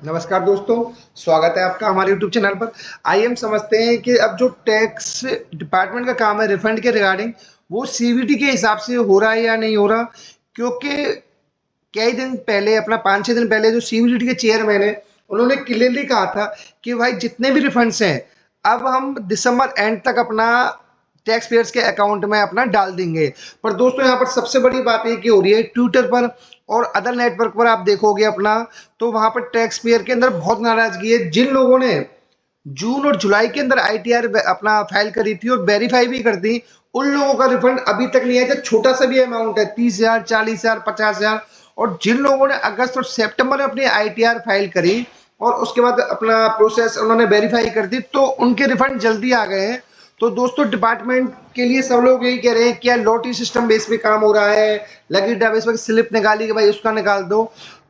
नमस्कार दोस्तों, स्वागत है आपका हमारे यूट्यूब चैनल पर। आइए हम समझते हैं कि अब जो टैक्स डिपार्टमेंट का काम है रिफंड के रिगार्डिंग, वो सीवीटी के हिसाब से हो रहा है या नहीं हो रहा। क्योंकि कई दिन पहले अपना 5-6 दिन पहले जो सीवीटी के चेयरमैन है, उन्होंने क्लियरली कहा था कि भाई जितने भी रिफंड्स हैं, अब हम दिसंबर एंड तक अपना टैक्स पेयर्स के अकाउंट में अपना डाल देंगे। पर दोस्तों यहाँ पर सबसे बड़ी बात ये की हो रही है, ट्विटर पर और अदर नेटवर्क पर आप देखोगे अपना, तो वहां पर टैक्स पेयर के अंदर बहुत नाराजगी है। जिन लोगों ने जून और जुलाई के अंदर आईटीआर अपना फाइल करी थी और वेरीफाई भी कर दी, उन लोगों का रिफंड अभी तक नहीं आया। चाहे छोटा सा भी अमाउंट है, 30,000, 40,000, 50,000। और जिन लोगों ने अगस्त और सितंबर में अपनी आईटीआर फाइल करी और उसके बाद अपना प्रोसेस उन्होंने वेरीफाई कर दी, तो उनके रिफंड जल्दी आ गए हैं। तो दोस्तों डिपार्टमेंट के लिए सब लोग यही कह रहे हैं, क्या लॉटरी सिस्टम बेस पे काम हो रहा है, lucky draw base pay slip निकाली कि भाई उसका निकाल दो।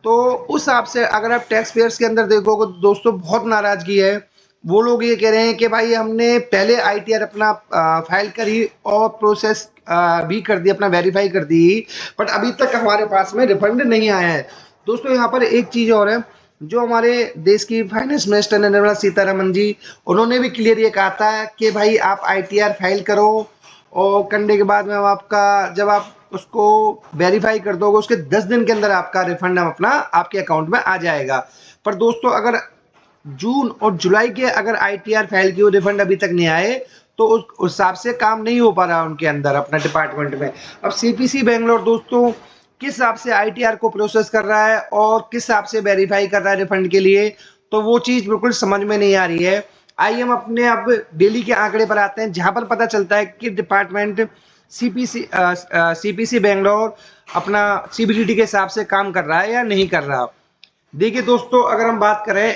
तो उस हिसाब से अगर आप टैक्स पेयर्स के अंदर देखोगे तो दोस्तों बहुत नाराजगी है। वो लोग ये कह रहे हैं कि भाई हमने पहले आईटीआर अपना फाइल करी और प्रोसेस भी कर दी, अपना वेरीफाई कर दी, बट अभी तक हमारे पास में रिफंड नहीं आया है। दोस्तों यहाँ पर एक चीज और है, जो हमारे देश की फाइनेंस मिनिस्टर निर्मला सीतारमन जी, उन्होंने भी क्लियर ये कहा था कि भाई आप आईटीआर फाइल करो और करने के बाद में हम आपका, जब आप उसको वेरीफाई कर दोगे, उसके 10 दिन के अंदर आपका रिफंड हम अपना आपके अकाउंट में आ जाएगा। पर दोस्तों अगर जून और जुलाई के अगर आईटीआर फाइल की रिफंड अभी तक नहीं आए, तो उस हिसाब से काम नहीं हो पा रहा उनके अंदर अपना डिपार्टमेंट में। अब सीपीसी बैंगलोर दोस्तों किस हिसाब से आईटीआर को प्रोसेस कर रहा है और किस हिसाब से वेरीफाई कर रहा है रिफंड के लिए, तो वो चीज बिल्कुल समझ में नहीं आ रही है। आइए हम अपने अब डेली के आंकड़े पर आते हैं, जहां पर पता चलता है कि डिपार्टमेंट सीपीसी बैंगलोर अपना सीबीडीटी के हिसाब से काम कर रहा है या नहीं कर रहा। देखिए दोस्तों, अगर हम बात करें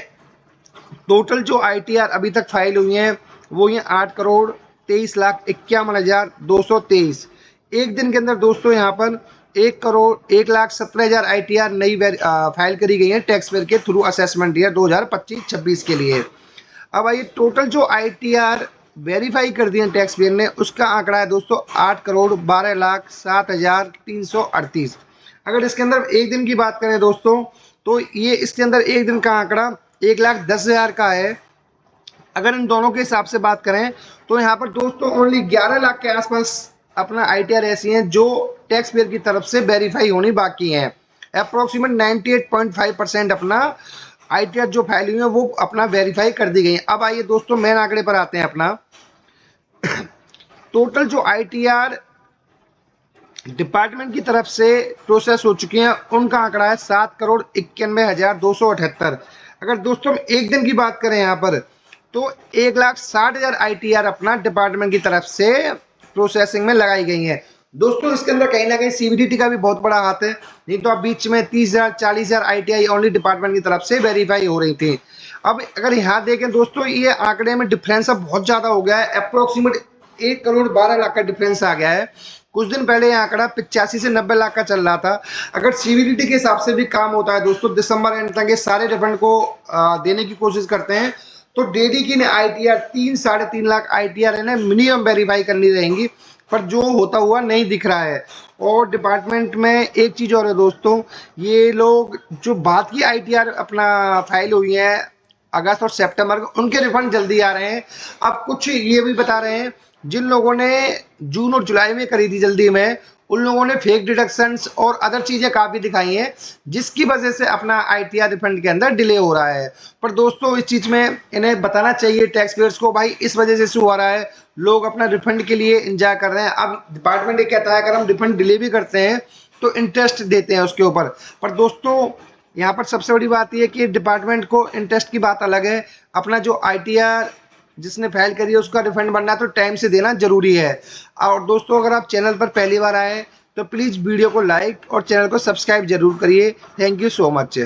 टोटल जो आईटीआर अभी तक फाइल हुई हैं, वो ये 8,23,51,223। एक दिन के अंदर दोस्तों यहाँ पर 1,01,17,000 आईटीआर नई फाइल करी गई है टैक्स पेयर के थ्रू असेसमेंट ईयर 2025-26 के लिए। अब आइए टोटल जो आईटीआर वेरीफाई कर दिए टैक्स पेयर ने, उसका आंकड़ा है दोस्तों 8,12,07,338। अगर इसके अंदर एक दिन की बात करें दोस्तों, तो ये इसके अंदर एक दिन का आंकड़ा 1,10,000 का है। अगर इन दोनों के हिसाब से बात करें, तो यहाँ पर दोस्तों ओनली 11 लाख के आसपास अपना आईटीआर ऐसी हैं जो टैक्स पेयर की तरफ से वेरीफाई होनी बाकी हैं। अप्रोक्सीमेट 98.5% अपना आईटीआर जो फाइल हुई है वो अपना वेरीफाई कर दी गई है। अब आइए दोस्तों मेन आंकड़े पर आते हैं अपना। टोटल जो आईटीआर डिपार्टमेंट की तरफ से प्रोसेस हो चुकी हैं, उनका आंकड़ा है 7,91,278। अगर दोस्तों एक दिन की बात करें यहाँ पर, तो 1,60,000 आईटीआर अपना डिपार्टमेंट की तरफ से प्रोसेसिंग में लगाई गई है। दोस्तों इसके अंदर कहीं ना कहीं सीबीडीटी का भी बहुत बड़ा हाथ है, नहीं तो अब बीच में 30,000 40,000 आईटीआई ओनली डिपार्टमेंट की तरफ से वेरीफाई हो रही थी। अब अगर यहाँ देखें दोस्तों, ये आंकड़े में डिफरेंस अब बहुत ज्यादा हो गया है। अप्रोक्सीमेट 1,12,00,000 का डिफरेंस आ गया है। कुछ दिन पहले ये आंकड़ा 85 से 90 लाख का चल रहा था। अगर सीवीडीटी के हिसाब से भी काम होता है दोस्तों, दिसंबर एंड तक ये सारे रिफंड को देने की कोशिश करते हैं, तो डेली की आईटीआर 3-3.5 लाख आईटीआर है ना मिनिमम वेरीफाई करनी रहेंगी। पर जो होता हुआ नहीं दिख रहा है। और डिपार्टमेंट में एक चीज और है दोस्तों, ये लोग जो बात की आईटीआर अपना फाइल हुई है अगस्त और सितंबर को, उनके रिफंड जल्दी आ रहे हैं। अब कुछ ये भी बता रहे हैं, जिन लोगों ने जून और जुलाई में करी थी जल्दी में, उन लोगों ने फेक डिडक्शंस और अदर चीजें काफी दिखाई हैं, जिसकी वजह से अपना आईटीआर रिफंड के अंदर डिले हो रहा है। पर दोस्तों इस चीज में इन्हें बताना चाहिए टैक्स पेयर्स को, भाई इस वजह से इशू आ रहा है, लोग अपना रिफंड के लिए इंतजार कर रहे हैं। अब डिपार्टमेंट ये कहता है अगर हम रिफंड डिले भी करते हैं तो इंटरेस्ट देते हैं उसके ऊपर। पर दोस्तों यहाँ पर सबसे बड़ी बात यह कि डिपार्टमेंट को इंटरेस्ट की बात अलग है, अपना जो आईटीआर जिसने फाइल करी है उसका रिफंड बनना तो टाइम से देना जरूरी है। और दोस्तों अगर आप चैनल पर पहली बार आए तो प्लीज़ वीडियो को लाइक और चैनल को सब्सक्राइब जरूर करिए। Thank you so much.